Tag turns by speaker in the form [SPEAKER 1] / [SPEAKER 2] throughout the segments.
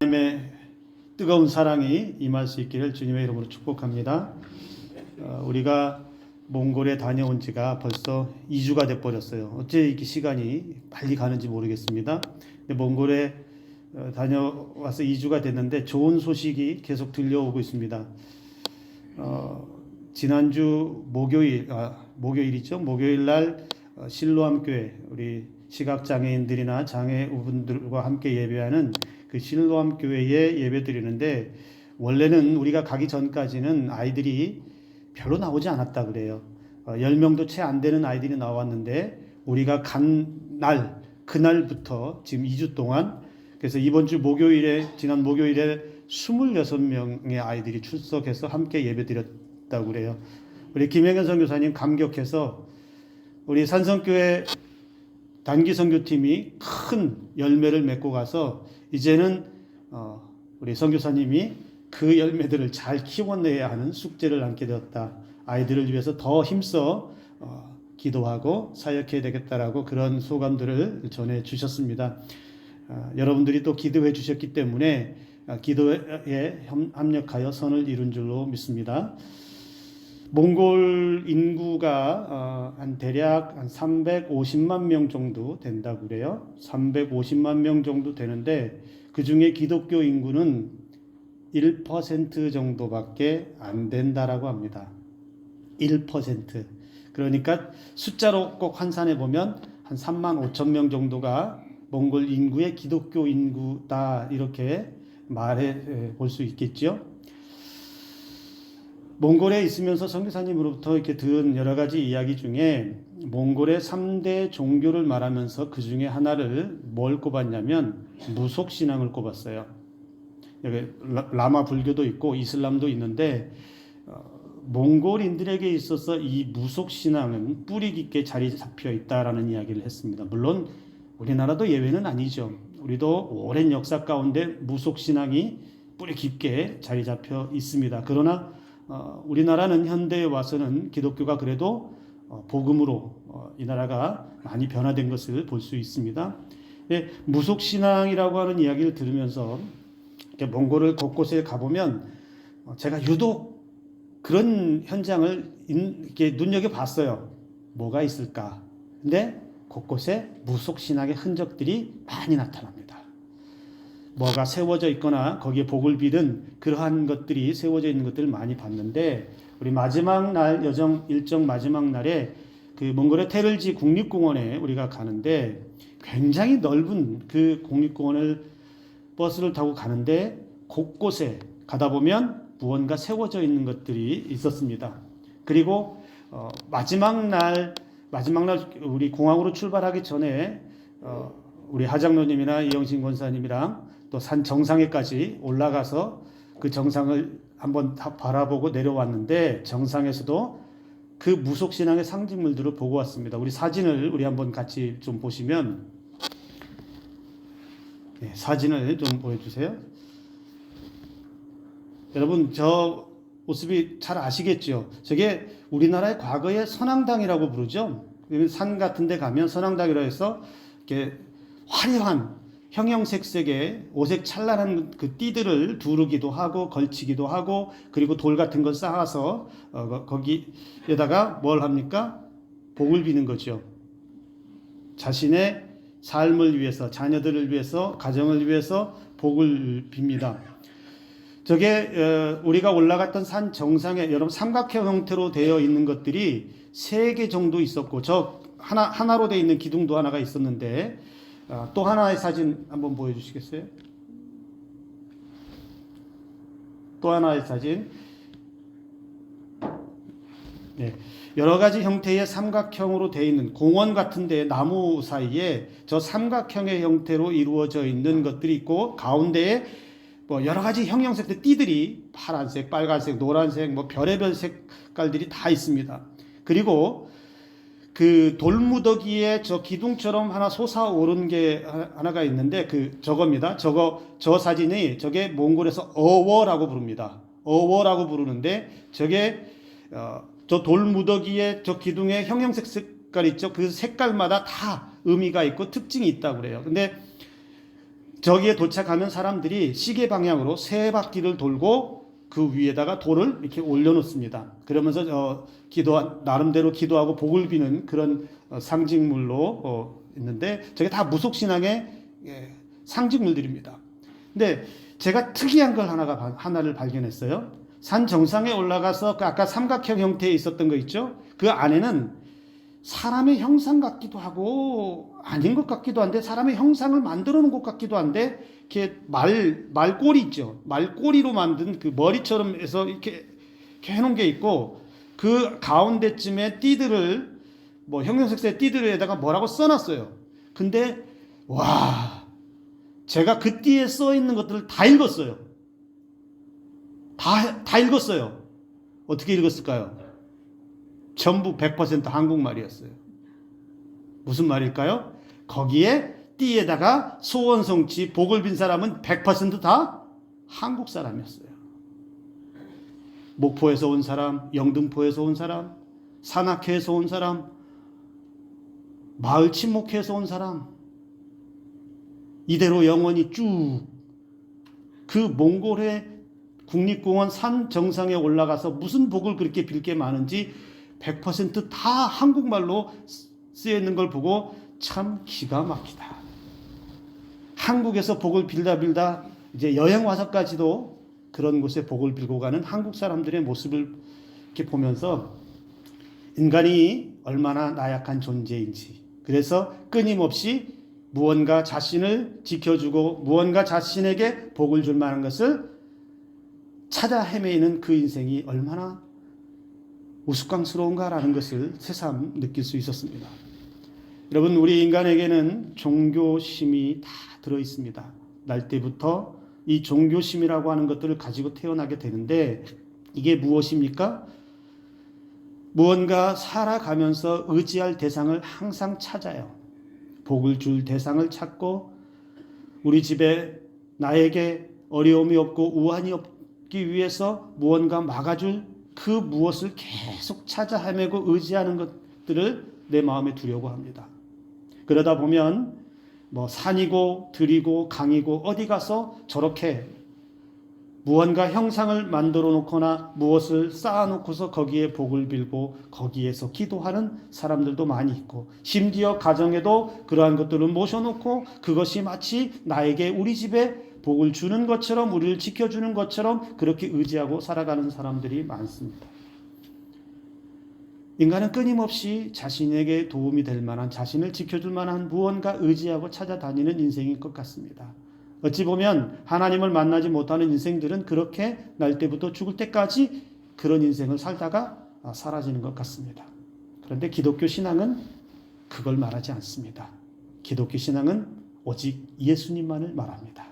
[SPEAKER 1] 하나님의 뜨거운 사랑이 임할 수 있기를 주님의 이름으로 축복합니다. 우리가 몽골에 다녀온 지가 벌써 2주가 돼 버렸어요. 어째 이렇게 시간이 빨리 가는지 모르겠습니다. 근데 몽골에 다녀와서 2주가 됐는데 좋은 소식이 계속 들려오고 있습니다. 지난주 목요일이죠. 목요일 날 실로암 교회, 우리 시각장애인들이나 장애우분들과 함께 예배하는 그 실로암 교회에 예배 드리는데, 원래는 우리가 가기 전까지는 아이들이 별로 나오지 않았다 그래요. 10명도 채 안 되는 아이들이 나왔는데, 우리가 간 날, 그날부터 지금 2주 동안, 그래서 이번 주 지난 목요일에 26명의 아이들이 출석해서 함께 예배 드렸다고 그래요. 우리 김영현 선교사님 감격해서 우리 산성교회 단기 선교팀이 큰 열매를 맺고 가서 이제는 우리 선교사님이 그 열매들을 잘 키워내야 하는 숙제를 안게 되었다. 아이들을 위해서 더 힘써 기도하고 사역해야 되겠다라고 그런 소감들을 전해 주셨습니다. 여러분들이 또 기도해 주셨기 때문에 기도에 합력하여 선을 이룬 줄로 믿습니다. 몽골 인구가 대략 350만 명 정도 된다고 그래요. 350만 명 정도 되는데, 그 중에 기독교 인구는 1% 정도밖에 안 된다라고 합니다. 1%. 그러니까 숫자로 꼭 환산해 보면 한 3만 5천 명 정도가 몽골 인구의 기독교 인구다, 이렇게 말해 볼 수 있겠죠. 몽골에 있으면서 선교사님으로부터 이렇게 들은 여러 가지 이야기 중에 몽골의 3대 종교를 말하면서 그 중에 하나를 뭘 꼽았냐면 무속신앙을 꼽았어요. 여기 라마 불교도 있고 이슬람도 있는데, 몽골인들에게 있어서 이 무속신앙은 뿌리 깊게 자리 잡혀 있다라는 이야기를 했습니다. 물론 우리나라도 예외는 아니죠. 우리도 오랜 역사 가운데 무속신앙이 뿌리 깊게 자리 잡혀 있습니다. 그러나 우리나라는 현대에 와서는 기독교가 그래도 복음으로 이 나라가 많이 변화된 것을 볼 수 있습니다. 무속신앙이라고 하는 이야기를 들으면서 몽골을 곳곳에 가보면 제가 유독 그런 현장을 이렇게 눈여겨봤어요. 뭐가 있을까? 근데 곳곳에 무속신앙의 흔적들이 많이 나타납니다. 뭐가 세워져 있거나 거기에 복을 비든 그러한 것들이 세워져 있는 것들을 많이 봤는데, 우리 마지막 날 일정 마지막 날에 그 몽골의 테를지 국립공원에 우리가 가는데, 굉장히 넓은 그 국립공원을 버스를 타고 가는데 곳곳에 가다 보면 무언가 세워져 있는 것들이 있었습니다. 그리고 마지막 날 우리 공항으로 출발하기 전에 우리 하장로님이나 이영신 권사님이랑 또 산 정상에까지 올라가서 그 정상을 한번 다 바라보고 내려왔는데, 정상에서도 그 무속신앙의 상징물들을 보고 왔습니다. 우리 사진을 우리 한번 같이 좀 보시면, 사진을 좀 보여주세요. 여러분, 저 모습이 잘 아시겠죠? 저게 우리나라의 과거의 선앙당이라고 부르죠. 산 같은 데 가면 선앙당이라고 해서 이렇게 화려한 형형색색의 오색 찬란한 그 띠들을 두르기도 하고 걸치기도 하고, 그리고 돌 같은 걸 쌓아서 거기에다가 뭘 합니까? 복을 비는 거죠. 자신의 삶을 위해서, 자녀들을 위해서, 가정을 위해서 복을 빕니다. 저게 우리가 올라갔던 산 정상에 여러분 삼각형 형태로 되어 있는 것들이 3개 정도 있었고, 저 하나로 되어 있는 기둥도 하나가 있었는데, 또 하나의 사진 한번 보여주시겠어요? 또 하나의 사진. 여러 가지 형태의 삼각형으로 되어 있는 공원 같은 데 나무 사이에 저 삼각형의 형태로 이루어져 있는 것들이 있고, 가운데에 여러 가지 형형색의 띠들이 파란색, 빨간색, 노란색, 별의별 색깔들이 다 있습니다. 그리고 그 돌무더기에 저 기둥처럼 하나 솟아오른 게 하나가 있는데, 저겁니다. 저 사진이 저게 몽골에서 어워라고 부릅니다. 어워라고 부르는데, 저게 저 돌무더기에 저 기둥에 형형색 색깔 있죠. 그 색깔마다 다 의미가 있고 특징이 있다고 그래요. 근데 저기에 도착하면 사람들이 시계 방향으로 세 바퀴를 돌고 그 위에다가 돌을 이렇게 올려놓습니다. 그러면서 나름대로 기도하고 복을 비는 그런 상징물로 있는데 저게 다 무속신앙의 상징물들입니다. 근데 제가 특이한 걸 하나를 발견했어요. 산 정상에 올라가서 아까 삼각형 형태에 있었던 거 있죠? 그 안에는 사람의 형상 같기도 하고 아닌 것 같기도 한데 사람의 형상을 만들어 놓은 것 같기도 한데 이렇게 말꼬리 있죠. 말꼬리로 만든 그 머리처럼 해서 이렇게 해놓은 게 있고 그 가운데쯤에 띠들을 형형색색 띠들에다가 뭐라고 써놨어요. 근데 와, 제가 그 띠에 써 있는 것들을 다 읽었어요. 다 읽었어요. 어떻게 읽었을까요? 전부 100% 한국말이었어요. 무슨 말일까요? 거기에 띠에다가 소원성취 복을 빈 사람은 100%다 한국 사람이었어요. 목포에서 온 사람, 영등포에서 온 사람, 산악회에서 온 사람, 마을 친목회에서 온 사람, 이대로 영원히 쭉 그 몽골의 국립공원 산 정상에 올라가서 무슨 복을 그렇게 빌게 많은지 100%다 한국말로 쓰여 있는 걸 보고 참 기가 막히다. 한국에서 복을 빌다 이제 여행 와서까지도 그런 곳에 복을 빌고 가는 한국 사람들의 모습을 이렇게 보면서 인간이 얼마나 나약한 존재인지, 그래서 끊임없이 무언가 자신을 지켜주고 무언가 자신에게 복을 줄 만한 것을 찾아 헤매이는 그 인생이 얼마나 우스꽝스러운가라는 것을 새삼 느낄 수 있었습니다. 여러분, 우리 인간에게는 종교심이 다 들어있습니다. 날 때부터 이 종교심이라고 하는 것들을 가지고 태어나게 되는데 이게 무엇입니까? 무언가 살아가면서 의지할 대상을 항상 찾아요. 복을 줄 대상을 찾고 우리 집에 나에게 어려움이 없고 우환이 없기 위해서 무언가 막아줄 그 무엇을 계속 찾아 헤매고 의지하는 것들을 내 마음에 두려고 합니다. 그러다 보면 산이고 들이고 강이고 어디 가서 저렇게 무언가 형상을 만들어 놓거나 무엇을 쌓아 놓고서 거기에 복을 빌고 거기에서 기도하는 사람들도 많이 있고, 심지어 가정에도 그러한 것들을 모셔놓고 그것이 마치 나에게 우리 집에 복을 주는 것처럼 우리를 지켜주는 것처럼 그렇게 의지하고 살아가는 사람들이 많습니다. 인간은 끊임없이 자신에게 도움이 될 만한, 자신을 지켜줄 만한 무언가 의지하고 찾아다니는 인생일 것 같습니다. 어찌 보면 하나님을 만나지 못하는 인생들은 그렇게 날 때부터 죽을 때까지 그런 인생을 살다가 사라지는 것 같습니다. 그런데 기독교 신앙은 그걸 말하지 않습니다. 기독교 신앙은 오직 예수님만을 말합니다.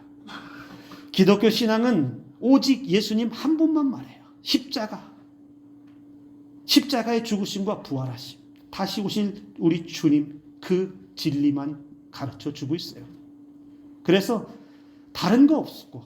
[SPEAKER 1] 기독교 신앙은 오직 예수님 한 분만 말해요. 십자가의 죽으심과 부활하심, 다시 오실 우리 주님, 그 진리만 가르쳐 주고 있어요. 그래서 다른 거 없고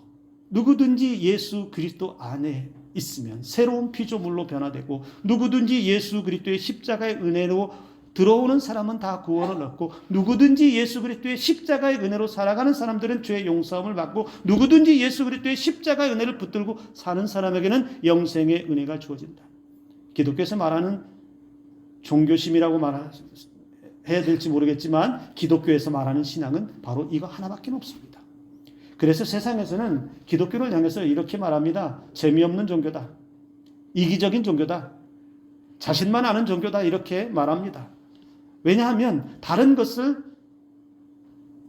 [SPEAKER 1] 누구든지 예수 그리스도 안에 있으면 새로운 피조물로 변화되고 누구든지 예수 그리스도의 십자가의 은혜로 들어오는 사람은 다 구원을 얻고 누구든지 예수 그리스도의 십자가의 은혜로 살아가는 사람들은 죄의 용서함을 받고 누구든지 예수 그리스도의 십자가의 은혜를 붙들고 사는 사람에게는 영생의 은혜가 주어진다. 기독교에서 말하는 종교심이라고 말해야 될지 모르겠지만 기독교에서 말하는 신앙은 바로 이거 하나밖에 없습니다. 그래서 세상에서는 기독교를 향해서 이렇게 말합니다. 재미없는 종교다. 이기적인 종교다. 자신만 아는 종교다. 이렇게 말합니다. 왜냐하면 다른 것을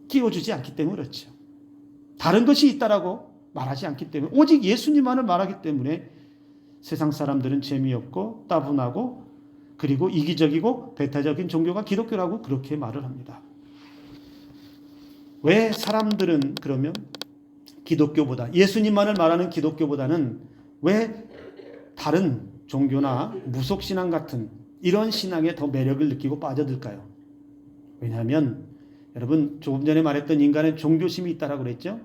[SPEAKER 1] 끼워주지 않기 때문에 그렇죠. 다른 것이 있다라고 말하지 않기 때문에, 오직 예수님만을 말하기 때문에 세상 사람들은 재미없고 따분하고 그리고 이기적이고 배타적인 종교가 기독교라고 그렇게 말을 합니다. 왜 사람들은 그러면 기독교보다, 예수님만을 말하는 기독교보다는 왜 다른 종교나 무속신앙 같은 이런 신앙에 더 매력을 느끼고 빠져들까요? 왜냐하면 여러분, 조금 전에 말했던 인간의 종교심이 있다라고 그랬죠?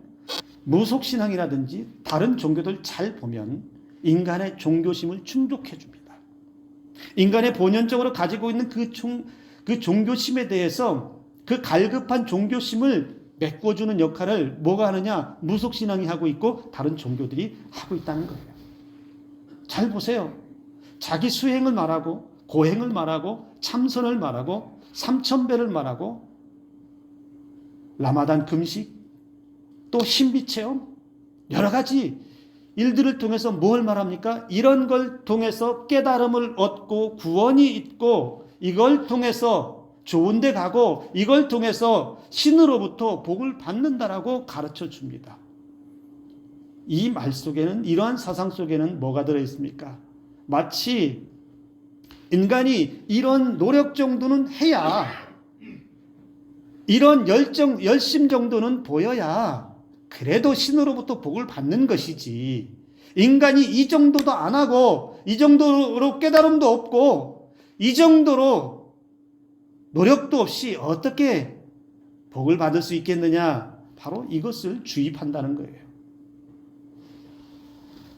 [SPEAKER 1] 무속신앙이라든지 다른 종교들 잘 보면 인간의 종교심을 충족해 줍니다. 인간의 본연적으로 가지고 있는 그 종교심에 대해서 그 갈급한 종교심을 메꿔주는 역할을 뭐가 하느냐? 무속신앙이 하고 있고 다른 종교들이 하고 있다는 거예요. 잘 보세요. 자기 수행을 말하고 고행을 말하고 참선을 말하고 삼천배를 말하고 라마단 금식 또 신비체험 여러 가지 일들을 통해서 뭘 말합니까? 이런 걸 통해서 깨달음을 얻고 구원이 있고 이걸 통해서 좋은 데 가고 이걸 통해서 신으로부터 복을 받는다라고 가르쳐 줍니다. 이 말 속에는 이러한 사상 속에는 뭐가 들어있습니까? 마치 인간이 이런 노력 정도는 해야 이런 열심 정도는 보여야 그래도 신으로부터 복을 받는 것이지 인간이 이 정도도 안 하고 이 정도로 깨달음도 없고 이 정도로 노력도 없이 어떻게 복을 받을 수 있겠느냐? 바로 이것을 주입한다는 거예요.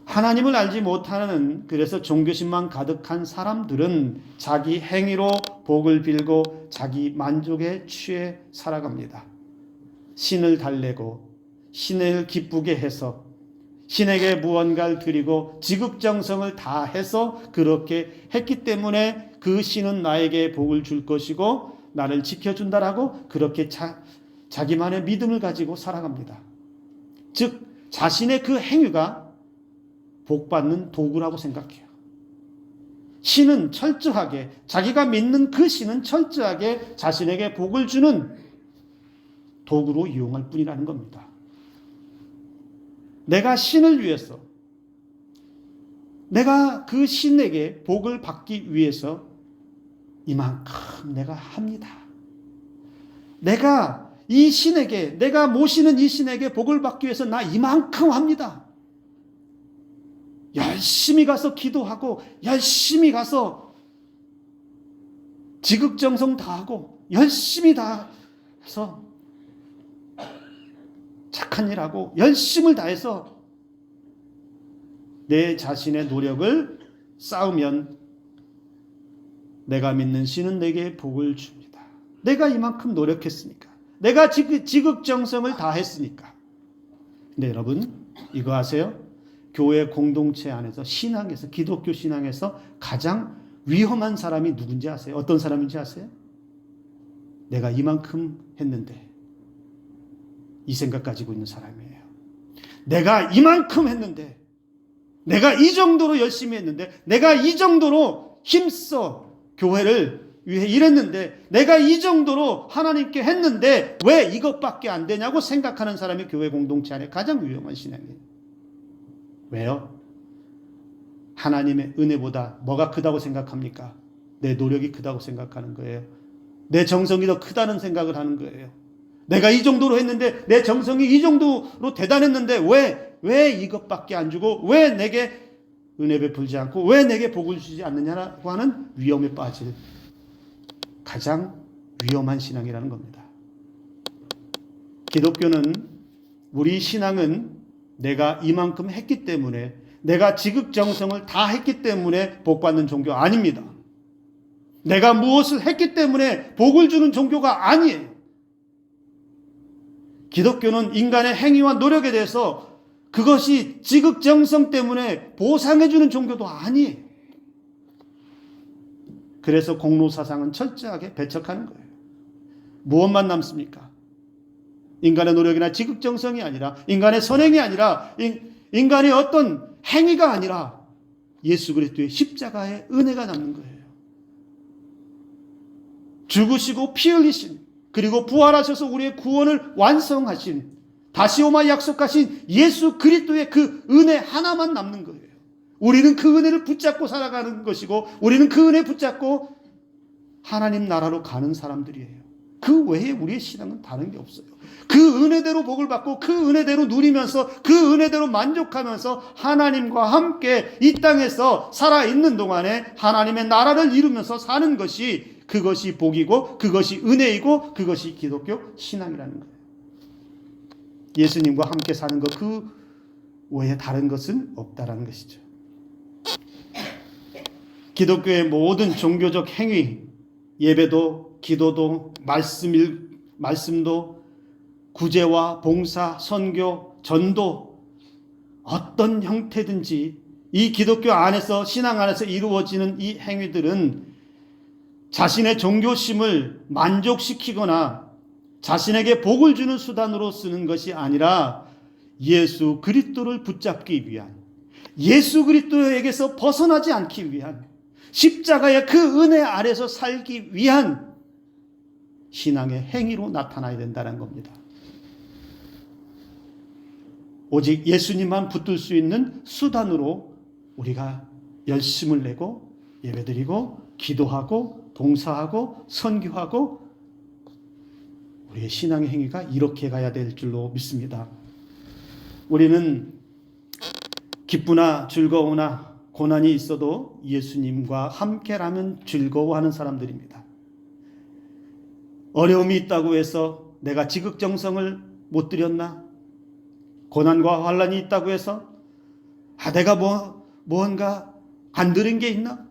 [SPEAKER 1] 하나님을 알지 못하는 그래서 종교심만 가득한 사람들은 자기 행위로 복을 빌고 자기 만족에 취해 살아갑니다. 신을 달래고 신을 기쁘게 해서 신에게 무언가를 드리고 지극정성을 다해서 그렇게 했기 때문에 그 신은 나에게 복을 줄 것이고 나를 지켜준다라고 그렇게 자기만의 믿음을 가지고 살아갑니다. 즉 자신의 그 행위가 복받는 도구라고 생각해요. 신은 철저하게 자기가 믿는 그 신은 철저하게 자신에게 복을 주는 도구로 이용할 뿐이라는 겁니다. 내가 신을 위해서 내가 그 신에게 복을 받기 위해서 이만큼 내가 합니다. 내가 이 신에게 내가 모시는 이 신에게 복을 받기 위해서 나 이만큼 합니다. 열심히 가서 기도하고 열심히 가서 지극정성 다하고 열심히 다해서 착한 일하고 열심을 다해서 내 자신의 노력을 쌓으면 내가 믿는 신은 내게 복을 줍니다. 내가 이만큼 노력했으니까 내가 지극정성을 다했으니까. 근데 여러분 이거 아세요? 교회 공동체 안에서 신앙에서 기독교 신앙에서 가장 위험한 사람이 누군지 아세요? 어떤 사람인지 아세요? 내가 이만큼 했는데 이 생각 가지고 있는 사람이에요. 내가 이만큼 했는데 내가 이 정도로 열심히 했는데 내가 이 정도로 힘써 교회를 위해 일했는데 내가 이 정도로 하나님께 했는데 왜 이것밖에 안 되냐고 생각하는 사람이 교회 공동체 안에 가장 위험한 신앙이에요. 왜요? 하나님의 은혜보다 뭐가 크다고 생각합니까? 내 노력이 크다고 생각하는 거예요. 내 정성이 더 크다는 생각을 하는 거예요. 내가 이 정도로 했는데 내 정성이 이 정도로 대단했는데 왜 이것밖에 안 주고 왜 내게 은혜 베풀지 않고 왜 내게 복을 주지 않느냐고 하는 위험에 빠질 가장 위험한 신앙이라는 겁니다. 기독교는 우리 신앙은 내가 이만큼 했기 때문에 내가 지극정성을 다 했기 때문에 복받는 종교 아닙니다. 내가 무엇을 했기 때문에 복을 주는 종교가 아니에요. 기독교는 인간의 행위와 노력에 대해서 그것이 지극정성 때문에 보상해 주는 종교도 아니에요. 그래서 공로사상은 철저하게 배척하는 거예요. 무엇만 남습니까? 인간의 노력이나 지극정성이 아니라 인간의 선행이 아니라 인간의 어떤 행위가 아니라 예수 그리스도의 십자가의 은혜가 남는 거예요. 죽으시고 피 흘리신 그리고 부활하셔서 우리의 구원을 완성하신 다시 오마 약속하신 예수 그리스도의 그 은혜 하나만 남는 거예요. 우리는 그 은혜를 붙잡고 살아가는 것이고 우리는 그 은혜 붙잡고 하나님 나라로 가는 사람들이에요. 그 외에 우리의 신앙은 다른 게 없어요. 그 은혜대로 복을 받고 그 은혜대로 누리면서 그 은혜대로 만족하면서 하나님과 함께 이 땅에서 살아있는 동안에 하나님의 나라를 이루면서 사는 것이 그것이 복이고 그것이 은혜이고 그것이 기독교 신앙이라는 거예요. 예수님과 함께 사는 것 그 외에 다른 것은 없다라는 것이죠. 기독교의 모든 종교적 행위, 예배도 기도도 말씀도 구제와 봉사, 선교, 전도 어떤 형태든지 이 기독교 안에서 신앙 안에서 이루어지는 이 행위들은 자신의 종교심을 만족시키거나 자신에게 복을 주는 수단으로 쓰는 것이 아니라 예수 그리스도를 붙잡기 위한, 예수 그리스도에게서 벗어나지 않기 위한, 십자가의 그 은혜 아래서 살기 위한 신앙의 행위로 나타나야 된다는 겁니다. 오직 예수님만 붙들 수 있는 수단으로 우리가 열심을 내고 예배드리고 기도하고 봉사하고 선교하고 우리의 신앙의 행위가 이렇게 가야 될 줄로 믿습니다. 우리는 기쁘나 즐거우나 고난이 있어도 예수님과 함께라면 즐거워하는 사람들입니다. 어려움이 있다고 해서 내가 지극정성을 못 드렸나? 고난과 환난이 있다고 해서 내가 뭔가 안 들은 게 있나?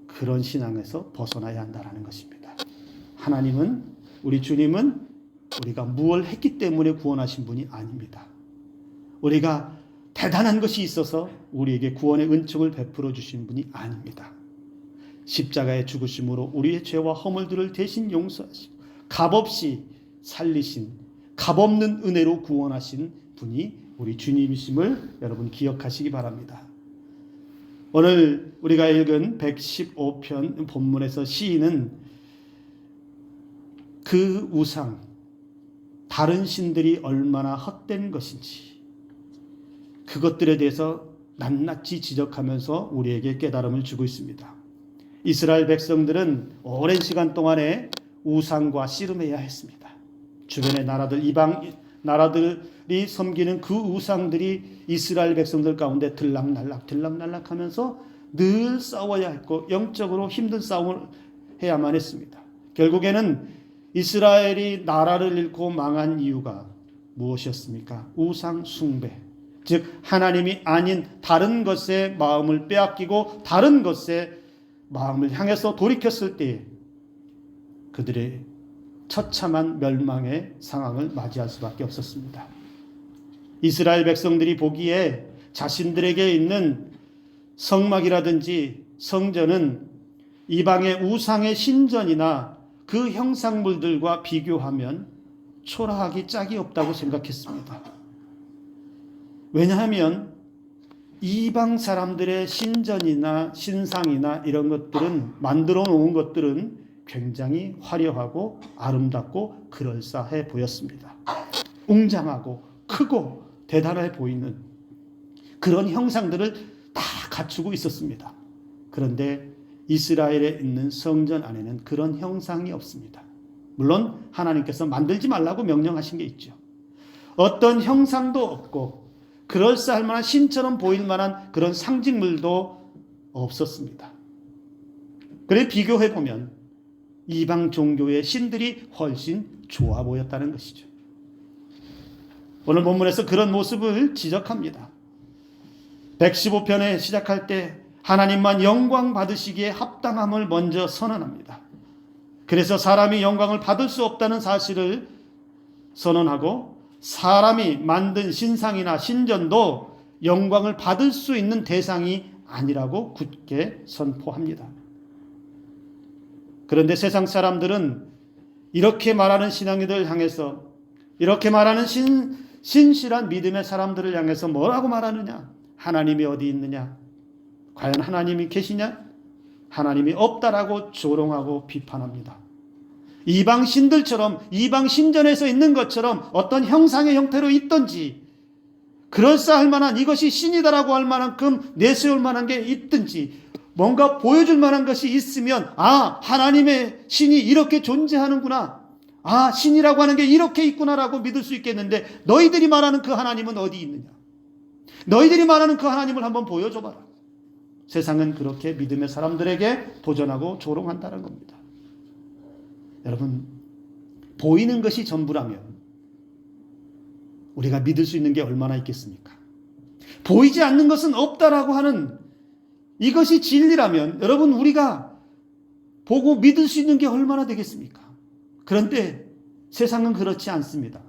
[SPEAKER 1] 그런 신앙에서 벗어나야 한다는 것입니다. 하나님은, 우리 주님은 우리가 무엇을 했기 때문에 구원하신 분이 아닙니다. 우리가 대단한 것이 있어서 우리에게 구원의 은총을 베풀어 주신 분이 아닙니다. 십자가의 죽으심으로 우리의 죄와 허물들을 대신 용서하시고 값없이 살리신, 값없는 은혜로 구원하신 분이 우리 주님이심을 여러분 기억하시기 바랍니다. 오늘 우리가 읽은 115편 본문에서 시인은 그 우상, 다른 신들이 얼마나 헛된 것인지 그것들에 대해서 낱낱이 지적하면서 우리에게 깨달음을 주고 있습니다. 이스라엘 백성들은 오랜 시간 동안에 우상과 씨름해야 했습니다. 주변의 나라들, 이방 나라들이 섬기는 그 우상들이 이스라엘 백성들 가운데 들락날락 하면서 늘 싸워야 했고 영적으로 힘든 싸움을 해야만 했습니다. 결국에는 이스라엘이 나라를 잃고 망한 이유가 무엇이었습니까? 우상 숭배, 즉 하나님이 아닌 다른 것에 마음을 빼앗기고 다른 것에 마음을 향해서 돌이켰을 때 그들의 처참한 멸망의 상황을 맞이할 수밖에 없었습니다. 이스라엘 백성들이 보기에 자신들에게 있는 성막이라든지 성전은 이방의 우상의 신전이나 그 형상물들과 비교하면 초라하기 짝이 없다고 생각했습니다. 왜냐하면 이방 사람들의 신전이나 신상이나 이런 것들은, 만들어 놓은 것들은 굉장히 화려하고 아름답고 그럴싸해 보였습니다. 웅장하고 크고 대단해 보이는 그런 형상들을 다 갖추고 있었습니다. 그런데 이스라엘에 있는 성전 안에는 그런 형상이 없습니다. 물론 하나님께서 만들지 말라고 명령하신 게 있죠. 어떤 형상도 없고 그럴싸할 만한 신처럼 보일 만한 그런 상징물도 없었습니다. 그래 비교해보면 이방 종교의 신들이 훨씬 좋아 보였다는 것이죠. 오늘 본문에서 그런 모습을 지적합니다. 115편에 시작할 때 하나님만 영광 받으시기에 합당함을 먼저 선언합니다. 그래서 사람이 영광을 받을 수 없다는 사실을 선언하고 사람이 만든 신상이나 신전도 영광을 받을 수 있는 대상이 아니라고 굳게 선포합니다. 그런데 세상 사람들은 이렇게 말하는 신앙이들 향해서, 이렇게 말하는 신실한 믿음의 사람들을 향해서 뭐라고 말하느냐? 하나님이 어디 있느냐? 과연 하나님이 계시냐? 하나님이 없다라고 조롱하고 비판합니다. 이방 신들처럼, 이방 신전에서 있는 것처럼 어떤 형상의 형태로 있든지, 그럴싸할 만한, 이것이 신이다라고 할 만큼 내세울 만한 게 있든지, 뭔가 보여줄 만한 것이 있으면 하나님의 신이 이렇게 존재하는구나, 신이라고 하는 게 이렇게 있구나라고 믿을 수 있겠는데, 너희들이 말하는 그 하나님은 어디 있느냐? 너희들이 말하는 그 하나님을 한번 보여줘봐라. 세상은 그렇게 믿음의 사람들에게 도전하고 조롱한다는 겁니다. 여러분, 보이는 것이 전부라면 우리가 믿을 수 있는 게 얼마나 있겠습니까? 보이지 않는 것은 없다라고 하는 이것이 진리라면 여러분, 우리가 보고 믿을 수 있는 게 얼마나 되겠습니까? 그런데 세상은 그렇지 않습니다.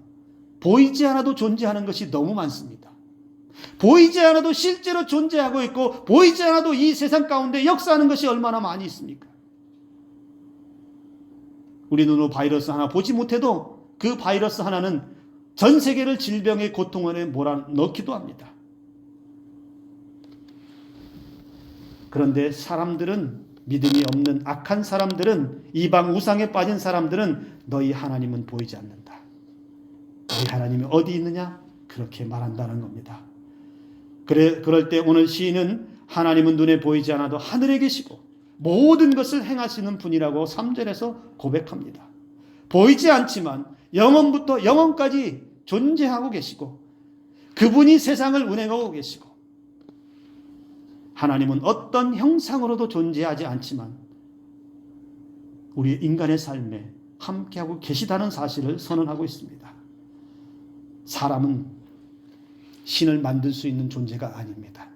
[SPEAKER 1] 보이지 않아도 존재하는 것이 너무 많습니다. 보이지 않아도 실제로 존재하고 있고 보이지 않아도 이 세상 가운데 역사하는 것이 얼마나 많이 있습니까? 우리 눈으로 바이러스 하나 보지 못해도 그 바이러스 하나는 전 세계를 질병의 고통원에 몰아넣기도 합니다. 그런데 사람들은, 믿음이 없는 악한 사람들은, 이방 우상에 빠진 사람들은 너희 하나님은 보이지 않는다. 너희 하나님이 어디 있느냐? 그렇게 말한다는 겁니다. 그럴 때 오늘 시인은 하나님은 눈에 보이지 않아도 하늘에 계시고 모든 것을 행하시는 분이라고 3절에서 고백합니다. 보이지 않지만 영원부터 영원까지 존재하고 계시고 그분이 세상을 운행하고 계시고 하나님은 어떤 형상으로도 존재하지 않지만 우리 인간의 삶에 함께하고 계시다는 사실을 선언하고 있습니다. 사람은 신을 만들 수 있는 존재가 아닙니다.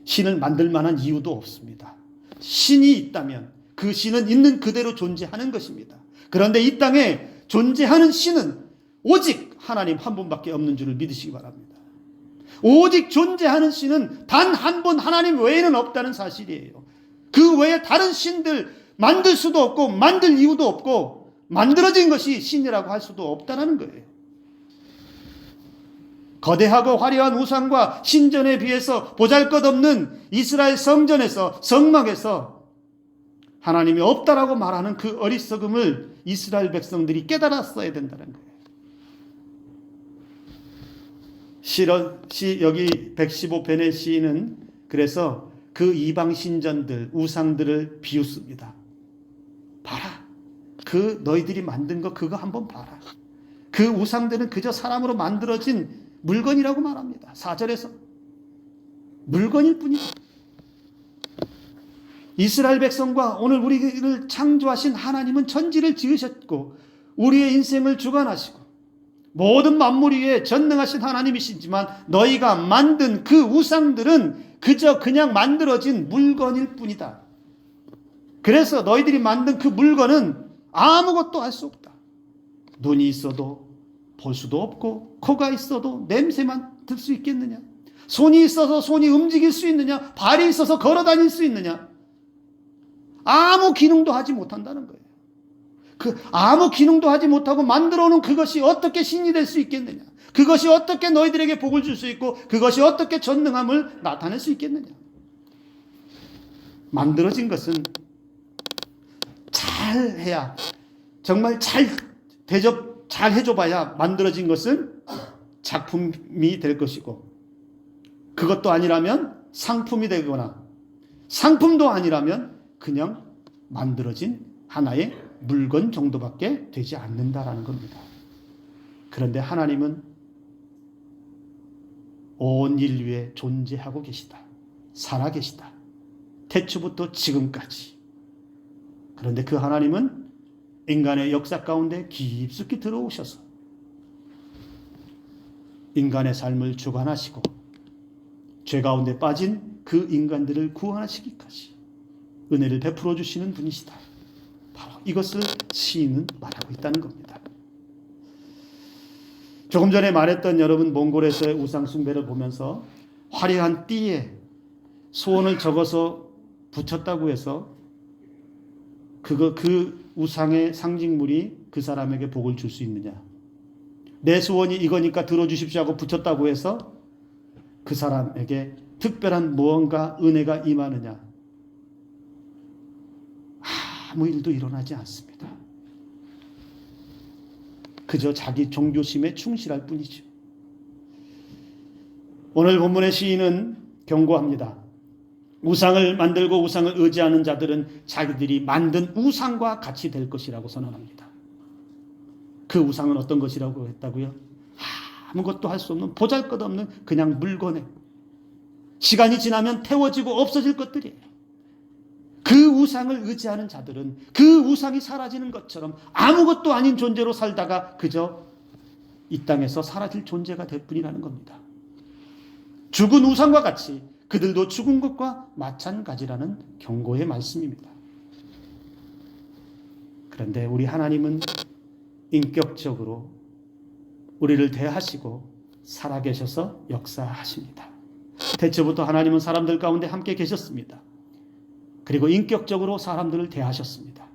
[SPEAKER 1] 신을 만들 만한 이유도 없습니다. 신이 있다면 그 신은 있는 그대로 존재하는 것입니다. 그런데 이 땅에 존재하는 신은 오직 하나님 한 분밖에 없는 줄을 믿으시기 바랍니다. 오직 존재하는 신은 단 한 분 하나님 외에는 없다는 사실이에요. 그 외에 다른 신들 만들 수도 없고 만들 이유도 없고 만들어진 것이 신이라고 할 수도 없다는 거예요. 거대하고 화려한 우상과 신전에 비해서 보잘것없는 이스라엘 성전에서 성막에서 하나님이 없다라고 말하는 그 어리석음을 이스라엘 백성들이 깨달았어야 된다는 거예요. 여기 115편의 시인은 그래서 그 이방 신전들, 우상들을 비웃습니다. 봐라. 그 너희들이 만든 거 그거 한번 봐라. 그 우상들은 그저 사람으로 만들어진 물건이라고 말합니다. 4절에서 물건일 뿐이다. 이스라엘 백성과 오늘 우리를 창조하신 하나님은 천지를 지으셨고 우리의 인생을 주관하시고 모든 만물 위에 전능하신 하나님이시지만 너희가 만든 그 우상들은 그저 그냥 만들어진 물건일 뿐이다. 그래서 너희들이 만든 그 물건은 아무것도 할 수 없다. 눈이 있어도 볼 수도 없고 코가 있어도 냄새만 들 수 있겠느냐? 손이 있어서 손이 움직일 수 있느냐? 발이 있어서 걸어 다닐 수 있느냐? 아무 기능도 하지 못한다는 거예요. 그 아무 기능도 하지 못하고 만들어 놓은 그것이 어떻게 신이 될 수 있겠느냐? 그것이 어떻게 너희들에게 복을 줄 수 있고 그것이 어떻게 전능함을 나타낼 수 있겠느냐? 만들어진 것은 잘해야, 정말 잘 해줘봐야 만들어진 것은 작품이 될 것이고 그것도 아니라면 상품이 되거나 상품도 아니라면 그냥 만들어진 하나의 물건 정도밖에 되지 않는다라는 겁니다. 그런데 하나님은 온 인류에 존재하고 계시다. 살아계시다. 태초부터 지금까지. 그런데 그 하나님은 인간의 역사 가운데 깊숙이 들어오셔서 인간의 삶을 주관하시고 죄 가운데 빠진 그 인간들을 구원하시기까지 은혜를 베풀어 주시는 분이시다. 바로 이것을 시인은 말하고 있다는 겁니다. 조금 전에 말했던 여러분 몽골에서의 우상 숭배를 보면서 화려한 띠에 소원을 적어서 붙였다고 해서 그 우상의 상징물이 그 사람에게 복을 줄 수 있느냐? 내 소원이 이거니까 들어주십시오 하고 붙였다고 해서 그 사람에게 특별한 무언가 은혜가 임하느냐? 아무 일도 일어나지 않습니다. 그저 자기 종교심에 충실할 뿐이죠. 오늘 본문의 시인은 경고합니다. 우상을 만들고 우상을 의지하는 자들은 자기들이 만든 우상과 같이 될 것이라고 선언합니다. 그 우상은 어떤 것이라고 했다고요? 아무것도 할 수 없는 보잘것없는 그냥 물건에 시간이 지나면 태워지고 없어질 것들이에요. 그 우상을 의지하는 자들은 그 우상이 사라지는 것처럼 아무것도 아닌 존재로 살다가 그저 이 땅에서 사라질 존재가 될 뿐이라는 겁니다. 죽은 우상과 같이 그들도 죽은 것과 마찬가지라는 경고의 말씀입니다. 그런데 우리 하나님은 인격적으로 우리를 대하시고 살아계셔서 역사하십니다. 태초부터 하나님은 사람들 가운데 함께 계셨습니다. 그리고 인격적으로 사람들을 대하셨습니다.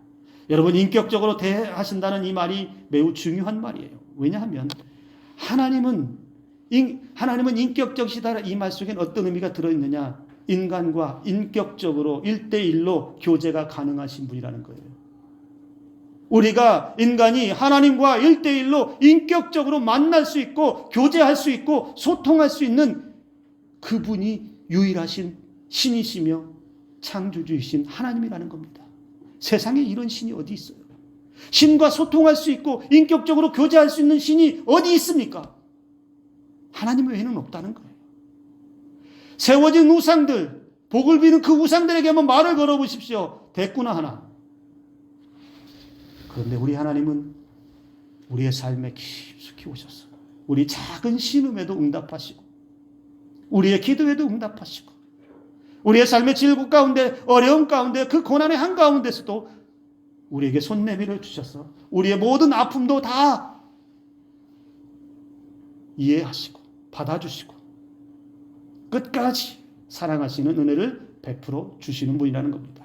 [SPEAKER 1] 여러분, 인격적으로 대하신다는 이 말이 매우 중요한 말이에요. 왜냐하면 하나님은 인격적이시다. 이 말 속엔 어떤 의미가 들어있느냐? 인간과 인격적으로 1대1로 교제가 가능하신 분이라는 거예요. 우리가 인간이 하나님과 1대1로 인격적으로 만날 수 있고 교제할 수 있고 소통할 수 있는 그분이 유일하신 신이시며 창조주이신 하나님이라는 겁니다. 세상에 이런 신이 어디 있어요? 신과 소통할 수 있고 인격적으로 교제할 수 있는 신이 어디 있습니까? 하나님 외에는 없다는 거예요. 세워진 우상들, 복을 비는 그 우상들에게 한번 말을 걸어보십시오. 됐구나 하나. 그런데 우리 하나님은 우리의 삶에 깊숙이 오셔서 우리 작은 신음에도 응답하시고 우리의 기도에도 응답하시고 우리의 삶의 질고 가운데 어려움 가운데 그 고난의 한가운데서도 우리에게 손 내밀어 주셔서 우리의 모든 아픔도 다 이해하시고 받아주시고 끝까지 사랑하시는 은혜를 베풀어 주시는 분이라는 겁니다.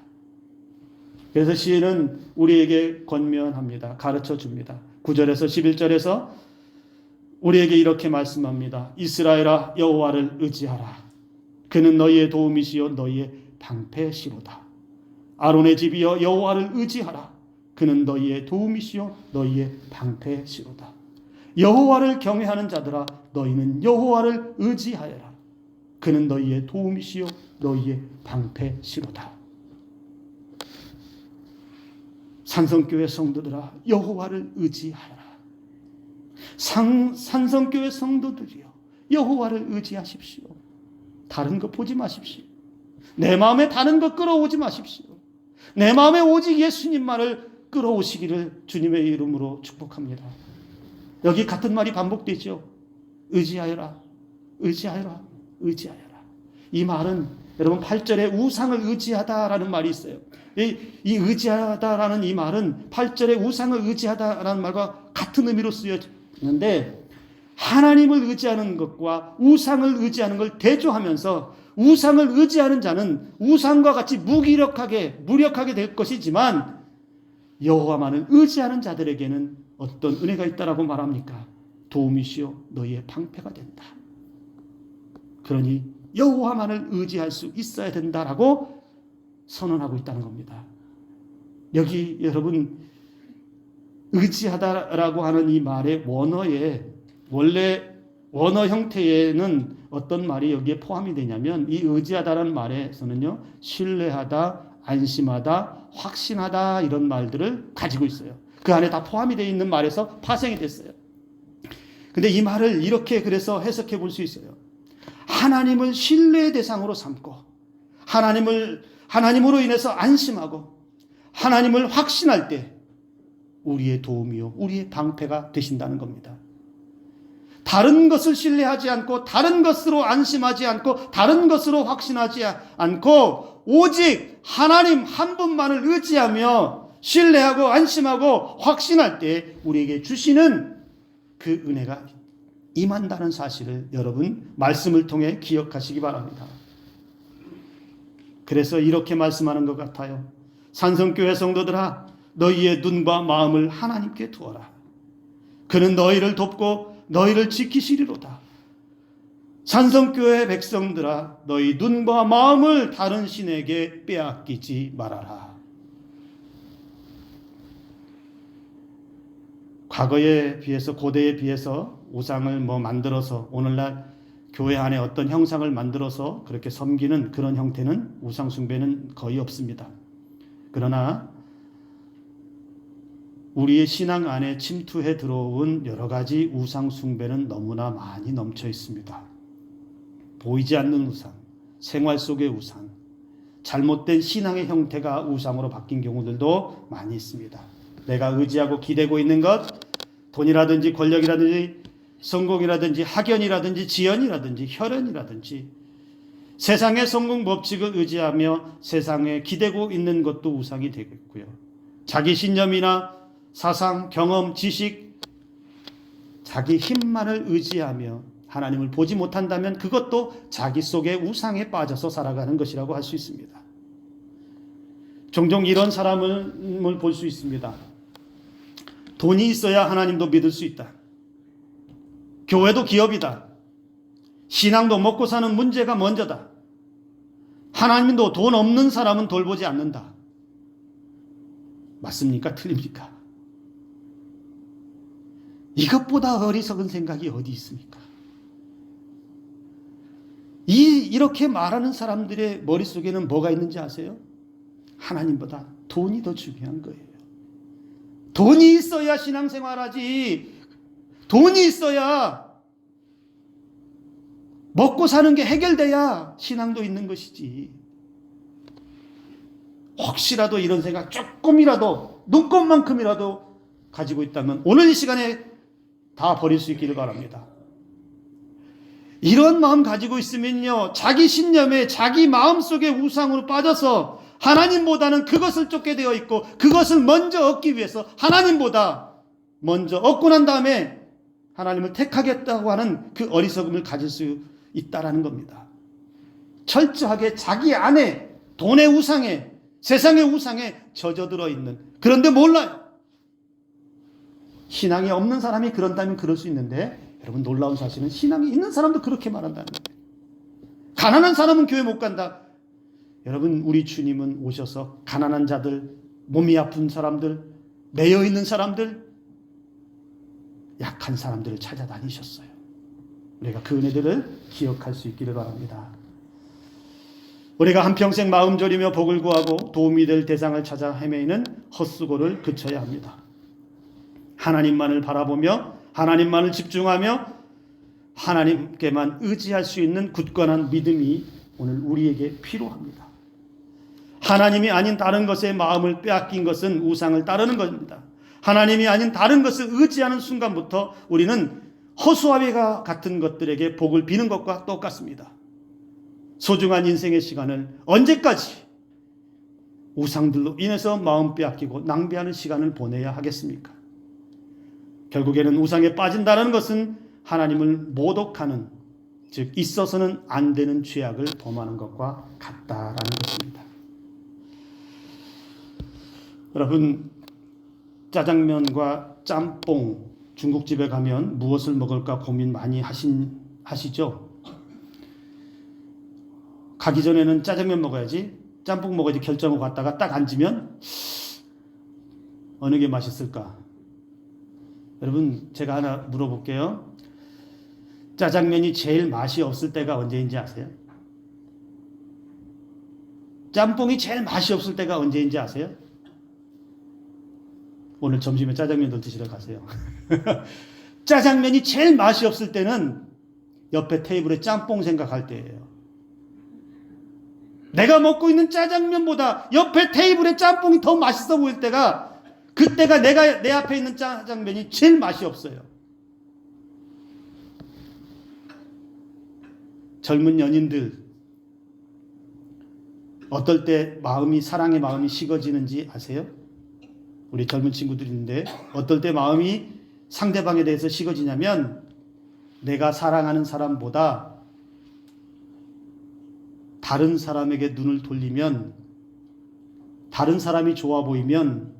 [SPEAKER 1] 그래서 시인은 우리에게 권면합니다. 가르쳐 줍니다. 9절에서 11절에서 우리에게 이렇게 말씀합니다. 이스라엘아 여호와를 의지하라. 그는 너희의 도움이시요 너희의 방패시로다. 아론의 집이여 여호와를 의지하라. 그는 너희의 도움이시요 너희의 방패시로다. 여호와를 경외하는 자들아 너희는 여호와를 의지하여라. 그는 너희의 도움이시요 너희의 방패시로다. 산성교회 성도들아 여호와를 의지하여라. 산성교회 성도들이여 여호와를 의지하십시오. 다른 것 보지 마십시오. 내 마음에 다른 것 끌어오지 마십시오. 내 마음에 오직 예수님만을 끌어오시기를 주님의 이름으로 축복합니다. 여기 같은 말이 반복되죠. 의지하여라, 의지하여라, 의지하여라. 이 말은 여러분 8절에 우상을 의지하다라는 말이 있어요. 이 의지하다라는 이 말은 8절에 우상을 의지하다라는 말과 같은 의미로 쓰여지는데 하나님을 의지하는 것과 우상을 의지하는 걸 대조하면서 우상을 의지하는 자는 우상과 같이 무력하게 될 것이지만 여호와만을 의지하는 자들에게는 어떤 은혜가 있다라고 말합니까? 도움이시요 너희의 방패가 된다. 그러니 여호와만을 의지할 수 있어야 된다라고 선언하고 있다는 겁니다. 여기 여러분 의지하다라고 하는 이 말의 원어에 원래 원어 형태에는 어떤 말이 여기에 포함이 되냐면 이 의지하다라는 말에서는요 신뢰하다, 안심하다, 확신하다 이런 말들을 가지고 있어요. 그 안에 다 포함이 되어 있는 말에서 파생이 됐어요. 근데 이 말을 이렇게 그래서 해석해 볼 수 있어요. 하나님을 신뢰의 대상으로 삼고 하나님으로 인해서 안심하고 하나님을 확신할 때 우리의 도움이요 우리의 방패가 되신다는 겁니다. 다른 것을 신뢰하지 않고 다른 것으로 안심하지 않고 다른 것으로 확신하지 않고 오직 하나님 한 분만을 의지하며 신뢰하고 안심하고 확신할 때 우리에게 주시는 그 은혜가 임한다는 사실을 여러분 말씀을 통해 기억하시기 바랍니다. 그래서 이렇게 말씀하는 것 같아요. 산성교회 성도들아 너희의 눈과 마음을 하나님께 두어라. 그는 너희를 돕고 너희를 지키시리로다. 산성교회 백성들아 너희 눈과 마음을 다른 신에게 빼앗기지 말아라. 과거에 비해서 고대에 비해서 우상을 만들어서 오늘날 교회 안에 어떤 형상을 만들어서 그렇게 섬기는 그런 형태는 우상 숭배는 거의 없습니다. 그러나 우리의 신앙 안에 침투해 들어온 여러 가지 우상 숭배는 너무나 많이 넘쳐 있습니다. 보이지 않는 우상, 생활 속의 우상, 잘못된 신앙의 형태가 우상으로 바뀐 경우들도 많이 있습니다. 내가 의지하고 기대고 있는 것, 돈이라든지 권력이라든지 성공이라든지 학연이라든지 지연이라든지 혈연이라든지 세상의 성공 법칙을 의지하며 세상에 기대고 있는 것도 우상이 되겠고요. 자기 신념이나 사상, 경험, 지식, 자기 힘만을 의지하며 하나님을 보지 못한다면 그것도 자기 속의 우상에 빠져서 살아가는 것이라고 할 수 있습니다. 종종 이런 사람을 볼 수 있습니다. 돈이 있어야 하나님도 믿을 수 있다. 교회도 기업이다. 신앙도 먹고 사는 문제가 먼저다. 하나님도 돈 없는 사람은 돌보지 않는다. 맞습니까? 틀립니까? 이것보다 어리석은 생각이 어디 있습니까? 이렇게 말하는 사람들의 머릿속에는 뭐가 있는지 아세요? 하나님보다 돈이 더 중요한 거예요. 돈이 있어야 신앙생활하지. 돈이 있어야 먹고 사는 게 해결돼야 신앙도 있는 것이지. 혹시라도 이런 생각 조금이라도 눈꼽만큼이라도 가지고 있다면 오늘 이 시간에 다 버릴 수 있기를 바랍니다. 이런 마음 가지고 있으면요, 자기 신념에 자기 마음속의 우상으로 빠져서 하나님보다는 그것을 쫓게 되어 있고 그것을 먼저 얻기 위해서 하나님보다 먼저 얻고 난 다음에 하나님을 택하겠다고 하는 그 어리석음을 가질 수 있다라는 겁니다. 철저하게 자기 안에 돈의 우상에 세상의 우상에 젖어들어 있는, 그런데 몰라요. 신앙이 없는 사람이 그런다면 그럴 수 있는데, 여러분 놀라운 사실은 신앙이 있는 사람도 그렇게 말한다는 거예요. 가난한 사람은 교회 못 간다. 여러분, 우리 주님은 오셔서 가난한 자들, 몸이 아픈 사람들, 매여 있는 사람들, 약한 사람들을 찾아다니셨어요. 우리가 그 은혜들을 기억할 수 있기를 바랍니다. 우리가 한평생 마음 졸이며 복을 구하고 도움이 될 대상을 찾아 헤매이는 헛수고를 그쳐야 합니다. 하나님만을 바라보며 하나님만을 집중하며 하나님께만 의지할 수 있는 굳건한 믿음이 오늘 우리에게 필요합니다. 하나님이 아닌 다른 것에 마음을 빼앗긴 것은 우상을 따르는 것입니다. 하나님이 아닌 다른 것을 의지하는 순간부터 우리는 허수아비가 같은 것들에게 복을 비는 것과 똑같습니다. 소중한 인생의 시간을 언제까지 우상들로 인해서 마음 빼앗기고 낭비하는 시간을 보내야 하겠습니까? 결국에는 우상에 빠진다는 것은 하나님을 모독하는, 즉 있어서는 안 되는 죄악을 범하는 것과 같다라는 것입니다. 여러분, 짜장면과 짬뽕, 중국집에 가면 무엇을 먹을까 고민 많이 하시죠? 가기 전에는 짜장면 먹어야지, 짬뽕 먹어야지 결정하고 갔다가 딱 앉으면 어느 게 맛있을까? 여러분, 제가 하나 물어볼게요. 짜장면이 제일 맛이 없을 때가 언제인지 아세요? 짬뽕이 제일 맛이 없을 때가 언제인지 아세요? 오늘 점심에 짜장면도 드시러 가세요. 짜장면이 제일 맛이 없을 때는 옆에 테이블에 짬뽕 생각할 때예요. 내가 먹고 있는 짜장면보다 옆에 테이블에 짬뽕이 더 맛있어 보일 때가, 그때가 내 앞에 있는 짜장면이 제일 맛이 없어요. 젊은 연인들, 어떨 때 사랑의 마음이 식어지는지 아세요? 우리 젊은 친구들이 있는데 어떨 때 마음이 상대방에 대해서 식어지냐면, 내가 사랑하는 사람보다 다른 사람에게 눈을 돌리면, 다른 사람이 좋아 보이면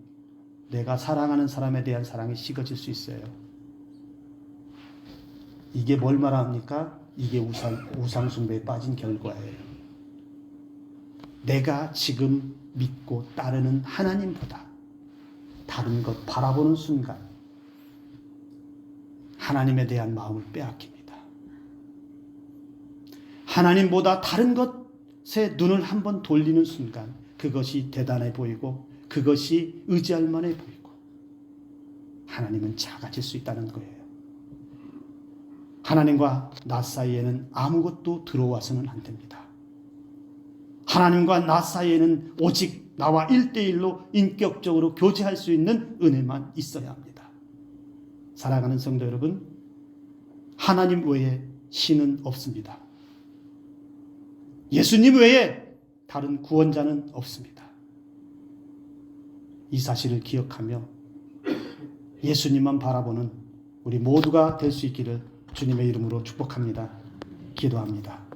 [SPEAKER 1] 내가 사랑하는 사람에 대한 사랑이 식어질 수 있어요. 이게 뭘 말합니까? 이게 우상 숭배에 빠진 결과예요. 내가 지금 믿고 따르는 하나님보다 다른 것 바라보는 순간 하나님에 대한 마음을 빼앗깁니다. 하나님보다 다른 것에 눈을 한번 돌리는 순간 그것이 대단해 보이고 그것이 의지할 만해 보이고 하나님은 작아질 수 있다는 거예요. 하나님과 나 사이에는 아무것도 들어와서는 안 됩니다. 하나님과 나 사이에는 오직 나와 1대1로 인격적으로 교제할 수 있는 은혜만 있어야 합니다. 사랑하는 성도 여러분, 하나님 외에 신은 없습니다. 예수님 외에 다른 구원자는 없습니다. 이 사실을 기억하며 예수님만 바라보는 우리 모두가 될 수 있기를 주님의 이름으로 축복합니다. 기도합니다.